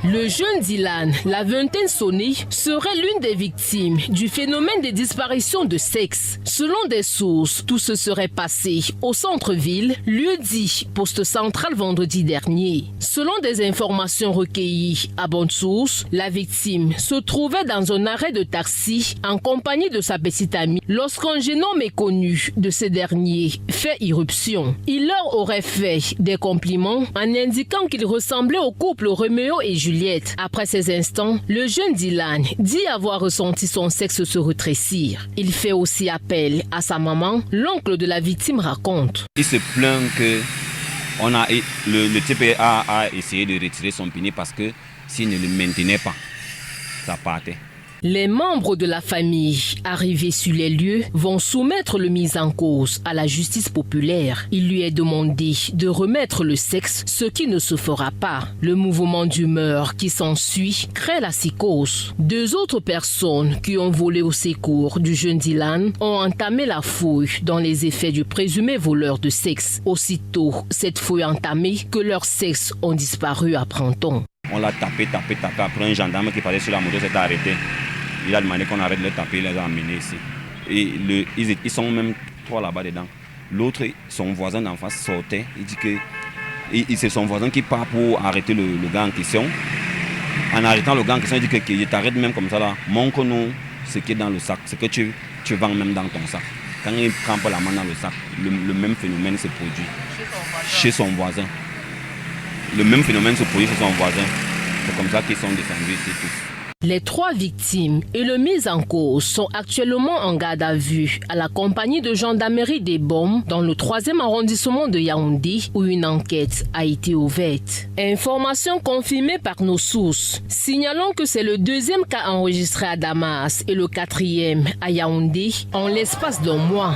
Le jeune Dylan, la vingtaine sonnée, serait l'une des victimes du phénomène des disparitions de sexe. Selon des sources, tout se serait passé au centre-ville, lieu dit poste central vendredi dernier. Selon des informations recueillies à bonne source, la victime se trouvait dans un arrêt de taxi en compagnie de sa petite amie lorsqu'un jeune homme méconnu de ces derniers fait irruption. Il leur aurait fait des compliments en indiquant qu'il ressemblait au couple Roméo et Juliette. Après ces instants, le jeune Dylan dit avoir ressenti son sexe se rétrécir. Il fait aussi appel à sa maman, l'oncle de la victime raconte. Il se plaint que le type a essayé de retirer son pénis parce que s'il ne le maintenait pas, ça partait. Les membres de la famille arrivés sur les lieux vont soumettre le mis en cause à la justice populaire. Il lui est demandé de remettre le sexe, ce qui ne se fera pas. Le mouvement d'humeur qui s'ensuit crée la psychose. Deux autres personnes qui ont volé au secours du jeune Dylan ont entamé la fouille dans les effets du présumé voleur de sexe. Aussitôt cette fouille entamée que leurs sexes ont disparu à Printemps. On l'a tapé. Après, un gendarme qui parlait sur la moto s'est arrêté. Il a demandé qu'on arrête de le taper, il les a amenés ici. Et ils sont même trois là-bas dedans. L'autre, son voisin d'en face sortait. Il dit que c'est son voisin qui part pour arrêter le gars en question. En arrêtant le gars en question, il dit que je t'arrête même comme ça là. Montre-nous ce qui est dans le sac, ce que tu vends même dans ton sac. Quand il prend pas la main dans le sac, le même phénomène se produit chez son voisin. Le même phénomène se produit chez son voisin. C'est comme ça qu'ils sont descendus ici tous. Les trois victimes et le mis en cause sont actuellement en garde à vue à la compagnie de gendarmerie des Bombes dans le 3e arrondissement de Yaoundé où une enquête a été ouverte. Information confirmée par nos sources. Signalons que c'est le 2e cas enregistré à Damas et le 4e à Yaoundé en l'espace d'un mois.